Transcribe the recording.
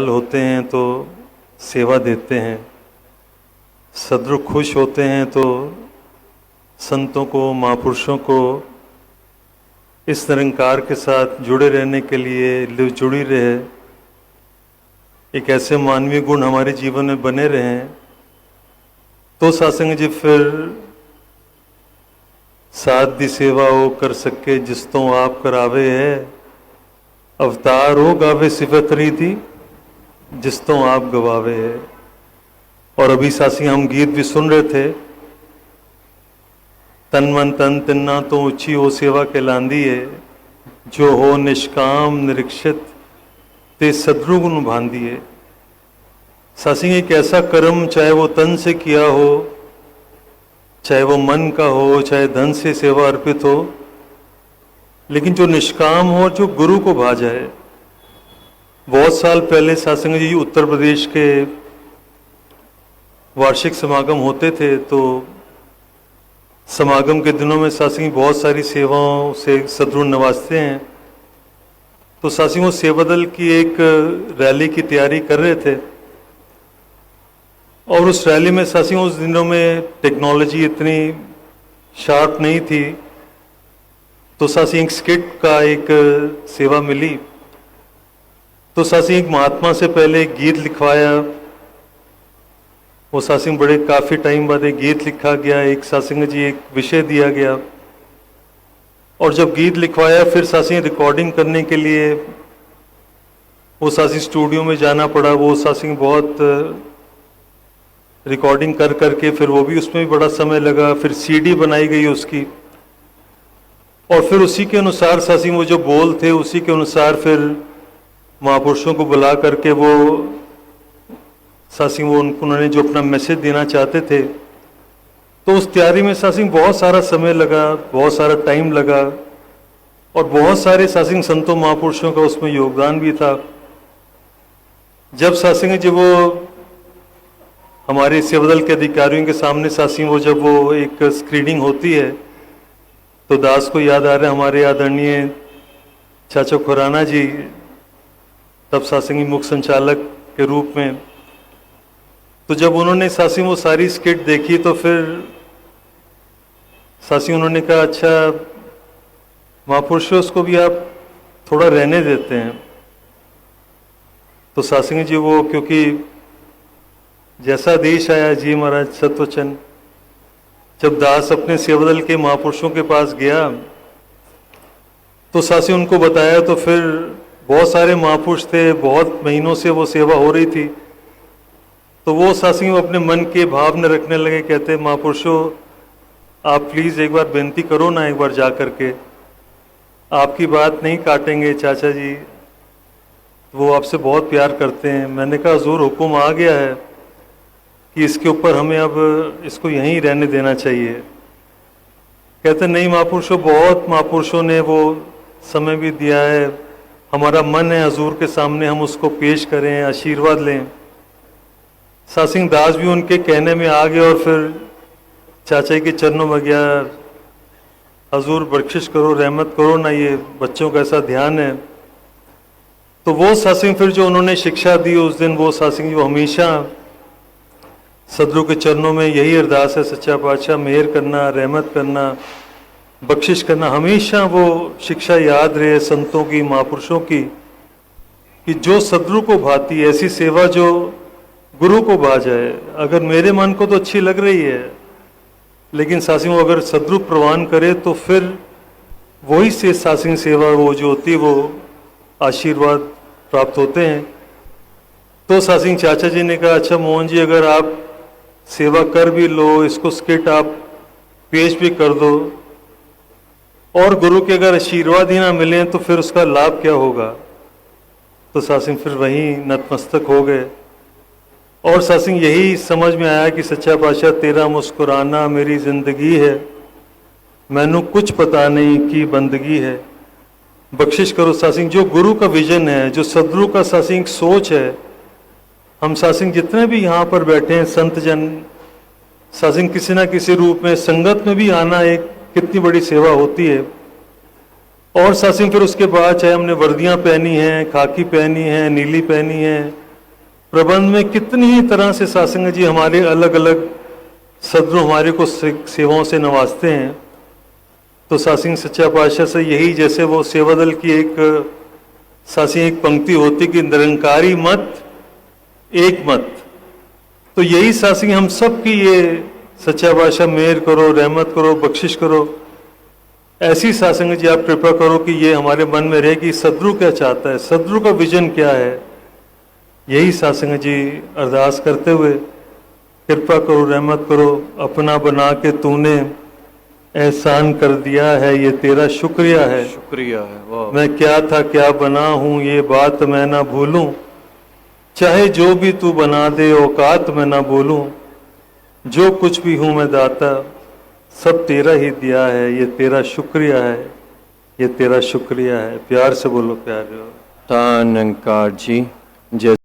खुशहाल होते हैं तो सेवा देते हैं, सद्गुरु खुश होते हैं तो संतों को, महापुरुषों को इस निरंकार के साथ जुड़े रहने के लिए जुड़ी रहे, एक ऐसे मानवीय गुण हमारे जीवन में बने रहें, तो सत्संग जी फिर साध दी सेवा हो कर सके जिस तो आप करावे है, अवतार हो गावे सिफत रीति जिस तो आप गवावे है। और अभी सासी हम गीत भी सुन रहे थे, तन मन तन तिन्ना तो ऊंची हो सेवा कहलांदी है, जो हो निष्काम निरीक्षित ते सद्गुरु गुण भांदी है। सासी एक ऐसा कर्म चाहे वो तन से किया हो, चाहे वो मन का हो, चाहे धन से सेवा अर्पित हो, लेकिन जो निष्काम हो, जो गुरु को भा जाए। बहुत साल पहले सत्संग जी उत्तर प्रदेश के वार्षिक समागम होते थे, तो समागम के दिनों में सत्संग बहुत सारी सेवाओं से सद्गुरु नवाजते हैं। तो सत्संग वो सेवा दल की एक रैली की तैयारी कर रहे थे, और उस रैली में सत्संग उस दिनों में टेक्नोलॉजी इतनी शार्प नहीं थी, तो सत्संग एक स्किट का एक सेवा मिली। तो सत्संग एक महात्मा से पहले एक गीत लिखवाया, वो सत्संग बड़े काफ़ी टाइम बाद एक गीत लिखा गया, एक सत्संग जी एक विषय दिया गया, और जब गीत लिखवाया फिर सत्संग रिकॉर्डिंग करने के लिए वो सत्संग स्टूडियो में जाना पड़ा। वो सत्संग बहुत रिकॉर्डिंग कर करके फिर वो भी उसमें भी बड़ा समय लगा, फिर सीडी बनाई गई उसकी, और फिर उसी के अनुसार सत्संग वो जो बोल थे उसी के अनुसार फिर महापुरुषों को बुला करके वो सत्संग वो उन्होंने जो अपना मैसेज देना चाहते थे, तो उस तैयारी में सत्संग बहुत सारा समय लगा, बहुत सारा टाइम लगा, और बहुत सारे सत्संग संतों महापुरुषों का उसमें योगदान भी था। जब सत्संग जी वो हमारे सेवा दल के अधिकारियों के सामने सत्संग वो जब वो एक स्क्रीनिंग होती है, तो दास को याद आ रहा है हमारे आदरणीय चाचा खुराना जी, तब सत्संग मुख्य संचालक के रूप में। तो जब उन्होंने सत्संग वो सारी स्किट देखी तो फिर सत्संग उन्होंने कहा, अच्छा महापुरुषों उसको भी आप थोड़ा रहने देते हैं। तो सत्संग जी वो क्योंकि जैसा देश आया जी महाराज सत्वचन, जब दास अपने सेवा दल के महापुरुषों के पास गया तो सत्संग उनको बताया, तो फिर बहुत सारे महापुरुष थे, बहुत महीनों से वो सेवा हो रही थी, तो वो सत्संग अपने मन के भाव न रखने लगे, कहते महापुरुषों आप प्लीज़ एक बार बेनती करो ना, एक बार जा कर के, आपकी बात नहीं काटेंगे चाचा जी, वो आपसे बहुत प्यार करते हैं। मैंने कहा हुजूर हुक्म आ गया है कि इसके ऊपर हमें अब इसको यहीं रहने देना चाहिए। कहते नहीं महापुरुषों, बहुत महापुरुषों ने वो समय भी दिया है, हमारा मन है हुजूर के सामने हम उसको पेश करें, आशीर्वाद लें। सत्संग दास भी उनके कहने में आ गया और फिर चाचा के चरणों में गया, हुजूर बख्शिश करो, रहमत करो ना, ये बच्चों का ऐसा ध्यान है। तो वो सत्संग फिर जो उन्होंने शिक्षा दी उस दिन, वो सत्संग जो हमेशा सदगुरु के चरणों में यही अरदास है, सच्चा पातशाह मेहर करना, रहमत करना, बख्शिश करना, हमेशा वो शिक्षा याद रहे संतों की, महापुरुषों की, कि जो सदगुरु को भाती है ऐसी सेवा जो गुरु को भा जाए। अगर मेरे मन को तो अच्छी लग रही है, लेकिन सत्संग अगर सदगुरु प्रवान करे तो फिर वही से सत्संग सेवा वो जो होती है वो आशीर्वाद प्राप्त होते हैं। तो सत्संग चाचा जी ने कहा, अच्छा मोहन जी अगर आप सेवा कर भी लो, इसको स्किट आप पेश भी कर दो, और गुरु के अगर आशीर्वाद ही ना मिले तो फिर उसका लाभ क्या होगा। तो सत्संग फिर वहीं नतमस्तक हो गए, और सत्संग यही समझ में आया कि सच्चा पातशाह तेरा मुस्कुराना मेरी जिंदगी है, मैनू कुछ पता नहीं कि बंदगी है। बख्शिश करो सत्संग, जो गुरु का विजन है, जो सदगुरु का सत्संग सोच है, हम सत्संग जितने भी यहाँ पर बैठे हैं संत जन, सत्संग किसी ना किसी रूप में संगत में भी आना एक कितनी बड़ी सेवा होती है। और सत्संग फिर उसके बाद चाहे हमने वर्दियाँ पहनी हैं, खाकी पहनी है, नीली पहनी है, प्रबंध में कितनी ही तरह से सासंग जी हमारे अलग अलग सदरों हमारे को सेवाओं से नवाजते हैं। तो सासिंग सच्चा पातशाह से यही, जैसे वो सेवा दल की एक सासिंग एक पंक्ति होती कि निरंकारी मत एक मत, तो यही सासिंग हम सब की ये सच्चा पातशाह मेहर करो, रहमत करो, बख्शिश करो। ऐसी सासंग जी आप कृपा करो कि ये हमारे मन में रहे कि सदगुरु क्या चाहता है, सदगुरु का विजन क्या है। यही सासंग जी अरदास करते हुए कृपा करो, रहमत करो, अपना बना के तूने एहसान कर दिया है, ये तेरा शुक्रिया है। शुक्रिया है। वाह। मैं क्या था क्या बना हूं, ये बात मैं ना भूलूं, चाहे जो भी तू बना दे औकात मैं ना बोलूं, जो कुछ भी हूं मैं दाता सब तेरा ही दिया है, ये तेरा शुक्रिया है, ये तेरा शुक्रिया है। प्यार से बोलो, प्यारे हो। धन निरंकार जी। जय